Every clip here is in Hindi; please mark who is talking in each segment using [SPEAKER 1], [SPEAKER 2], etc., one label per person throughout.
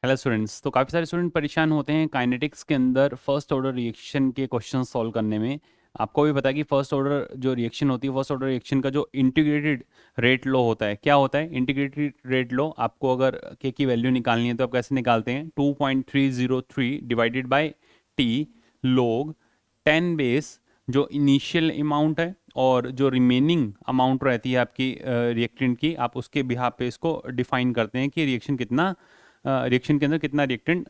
[SPEAKER 1] Hello students. तो काफ़ी सारे स्टूडेंट परेशान होते हैं काइनेटिक्स के अंदर फर्स्ट ऑर्डर रिएक्शन के क्वेश्चन सॉल्व करने में। आपको भी पता है कि फर्स्ट ऑर्डर जो रिएक्शन होती है, फर्स्ट ऑर्डर रिएक्शन का जो इंटीग्रेटेड रेट लॉ होता है, क्या होता है इंटीग्रेटेड रेट लॉ। आपको अगर के की वैल्यू निकालनी है तो आप कैसे निकालते हैं, 2.303 डिवाइडेड बाई टी लोग 10 बेस जो इनिशियल अमाउंट है और जो रिमेनिंग अमाउंट रहती है आपकी रिएक्टेंट की, आप उसके बिहाफ पे इसको डिफाइन करते हैं कि रिएक्शन कितना, रिएक्शन के अंदर कितना रिएक्टेंट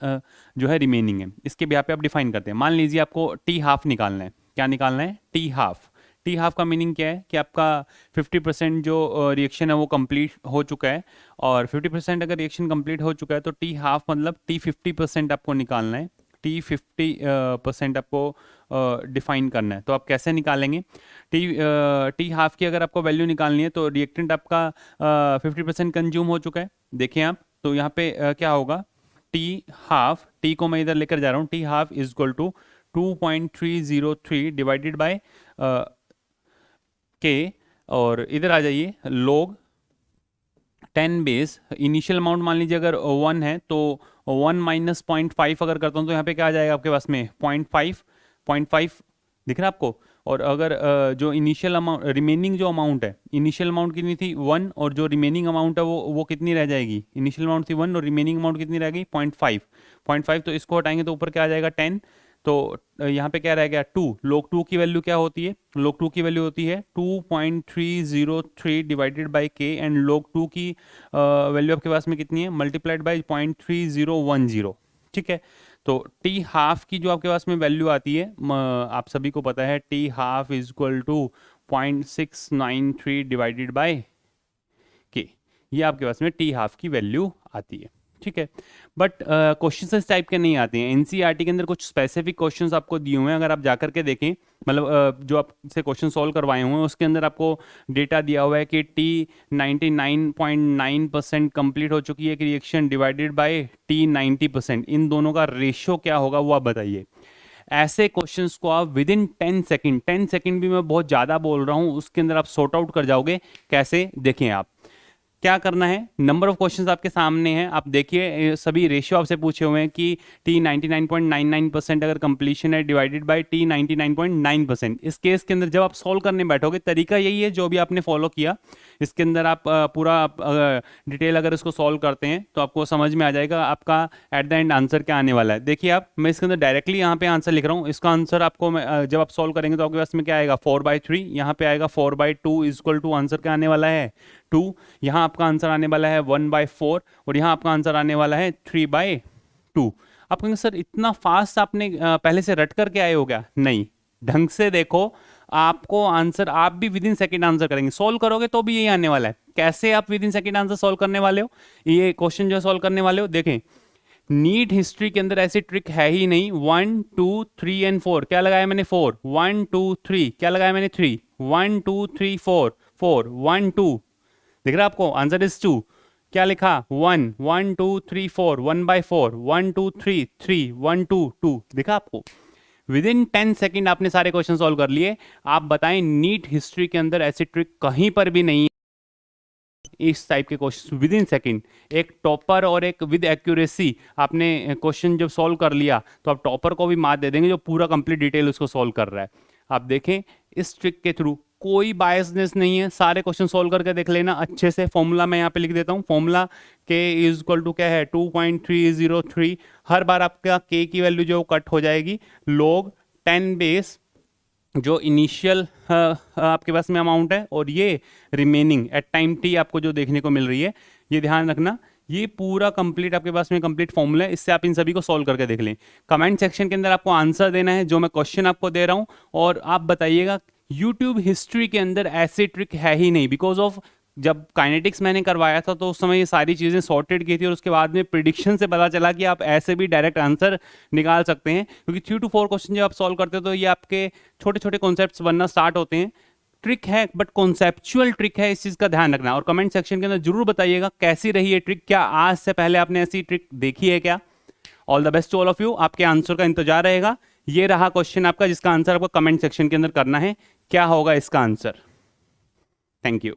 [SPEAKER 1] जो है रिमेनिंग है, इसके बिहाफ पे आप डिफाइन करते हैं। मान लीजिए आपको टी हाफ निकालना है। क्या निकालना है? T half. टी हाफ का मीनिंग क्या है कि आपका 50% जो रिएक्शन है वो कंप्लीट हो चुका है, और 50% अगर रिएक्शन कंप्लीट हो चुका है तो टी हाफ मतलब टी 50% आपको निकालना है। टी 50% आपको डिफाइन करना है। तो आप कैसे निकालेंगे? टी हाफ की अगर आपको वैल्यू निकालनी है तो रिएक्टेंट आपका 50% कंज्यूम हो चुका है, देखिए आप। तो यहाँ पे क्या होगा, टी हाफ, टी को मैं इधर लेकर जा रहा हूँ, t half is equal to 2.303 divided by k, और इधर आ जाइए लोग 10 बेस इनिशियल अमाउंट मान लीजिए अगर 1 है तो 1 माइनस 0.5 अगर करता हूँ तो यहाँ पे क्या आ जाएगा आपके पास में 0.5 दिख रहा है आपको। और अगर जो इनिशियल अमाउंट, रिमेनिंग जो अमाउंट है, इनिशियल अमाउंट कितनी थी 1, और जो रिमेनिंग अमाउंट है वो कितनी रह जाएगी, इनिशियल अमाउंट थी 1 और रिमेनिंग अमाउंट कितनी रह गई 0.5। तो इसको हटाएंगे तो ऊपर क्या आ जाएगा 10। तो यहाँ पे क्या रह गया 2। लोग 2 की वैल्यू क्या होती है? लोग 2 की वैल्यू होती है 2.303 डिवाइडेड बाई के, एंड लोग 2 की वैल्यू आपके पास में कितनी है, मल्टीप्लाइड बाई 0.3010। ठीक है। तो टी हाफ की जो आपके पास में वैल्यू आती है, आप सभी को पता है t half is equal to 0.693 divided by k, ये आपके पास में टी हाफ की वैल्यू आती है। ठीक है। बट क्वेश्चन इस टाइप के नहीं आते हैं। एनसीईआरटी के अंदर कुछ स्पेसिफिक क्वेश्चंस आपको दिए हुए हैं, अगर आप जाकर के देखें, मतलब जो आपसे क्वेश्चन सॉल्व करवाए हुए हैं उसके अंदर आपको डेटा दिया हुआ है कि टी 99.9% कंप्लीट हो चुकी है एक रिएक्शन डिवाइडेड बाय टी 90%, इन दोनों का रेशियो क्या होगा वो आप बताइए। ऐसे क्वेश्चंस को आप विद इन 10 सेकेंड भी मैं बहुत ज़्यादा बोल रहा हूँ, उसके अंदर आप सॉर्ट आउट कर जाओगे। कैसे? देखें आप क्या करना है, नंबर ऑफ क्वेश्चंस आपके सामने हैं, आप देखिए सभी रेशियो आपसे पूछे हुए हैं कि टी 99.99% अगर कंप्लीशन है डिवाइडेड बाय टी 99.9%। इस केस के अंदर जब आप सॉल्व करने बैठोगे, तरीका यही है जो भी आपने फॉलो किया, इसके अंदर आप पूरा डिटेल अगर इसको सॉल्व करते हैं तो आपको समझ में आ जाएगा आपका एट द एंड आंसर क्या आने वाला है। देखिए आप, मैं इसके अंदर डायरेक्टली यहाँ पे आंसर लिख रहा हूँ। इसका आंसर आपको जब आप सॉल्व करेंगे तो आपके पास में क्या आएगा 4/3, यहाँ पे आएगा 4/2 इज इक्वल टू आंसर क्या आने वाला है 2। यहाँ आपका आंसर आने वाला है 1/4, और यहाँ आपका आंसर आने वाला है 3/2। आप कहेंगे सर इतना फास्ट आपने पहले से रट करके आए हो क्या? नहीं, ढंग से देखो, आपको आंसर, आप भी विद इन सेकेंड आंसर करेंगे, सॉल्व करोगे तो भी यही आने वाला है। कैसे आप with in second answer solve करने वाले हो, ये क्वेश्चन जो सॉल्व करने वाले हो, देखें नीट हिस्ट्री के अंदर ऐसी ट्रिक है ही नहीं। 1 2 3 एंड 4 क्या लगाया मैंने 4, 1 2 3 क्या लगाया मैंने 3, 1 2 3 4 4 1 2, दिख रहा है आपको आंसर इज 2। क्या लिखा 1 1 2 3 4 1/4 1 2 3 3 1 2 2, दिखा आपको। विद इन 10 सेकेंड आपने सारे क्वेश्चन सॉल्व कर लिए। आप बताएं नीट हिस्ट्री के अंदर ऐसी ट्रिक कहीं पर भी नहीं है। इस टाइप के क्वेश्चन विद इन सेकेंड, एक टॉपर और एक विद एक्यूरेसी आपने क्वेश्चन जब सॉल्व कर लिया तो आप टॉपर को भी मार्क दे देंगे जो पूरा कंप्लीट डिटेल उसको सॉल्व कर रहा है। आप देखें इस ट्रिक के थ्रू कोई बायसनेस नहीं है, सारे क्वेश्चन सॉल्व करके देख लेना अच्छे से। फॉर्मूला मैं यहाँ पे लिख देता हूँ, फॉर्मूला के इज इक्वल टू क्या है 2.303। हर बार आपका के की वैल्यू जो कट हो जाएगी, लोग 10 बेस जो इनिशियल आपके पास में अमाउंट है, और ये रिमेनिंग एट टाइम टी आपको जो देखने को मिल रही है, ये ध्यान रखना। ये पूरा कंप्लीट आपके पास में कंप्लीट फॉर्मूला है, इससे आप इन सभी को सॉल्व करके देख लें। कमेंट सेक्शन के अंदर आपको आंसर देना है जो मैं क्वेश्चन आपको दे रहा हूं, और आप बताइएगा यूट्यूब हिस्ट्री के अंदर ऐसी ट्रिक है ही नहीं। बिकॉज ऑफ जब काइनेटिक्स मैंने करवाया था तो उस समय ये सारी चीज़ें सॉर्टेड की थी, और उसके बाद में प्रिडिक्शन से पता चला कि आप ऐसे भी डायरेक्ट आंसर निकाल सकते हैं, क्योंकि 3 to 4 क्वेश्चन जब आप सॉल्व करते हो तो ये आपके छोटे छोटे कॉन्सेप्ट्स बनना स्टार्ट होते हैं। ट्रिक है बट कॉन्सेप्चुअल ट्रिक है, इस चीज़ का ध्यान रखना। और कमेंट सेक्शन के अंदर जरूर बताइएगा कैसी रही ये ट्रिक, क्या आज से पहले आपने ऐसी ट्रिक देखी है क्या? All the best to all of you, आपके आंसर का इंतजार रहेगा। ये रहा क्वेश्चन आपका जिसका आंसर आपको कमेंट सेक्शन के अंदर करना है, क्या होगा इसका आंसर। Thank you.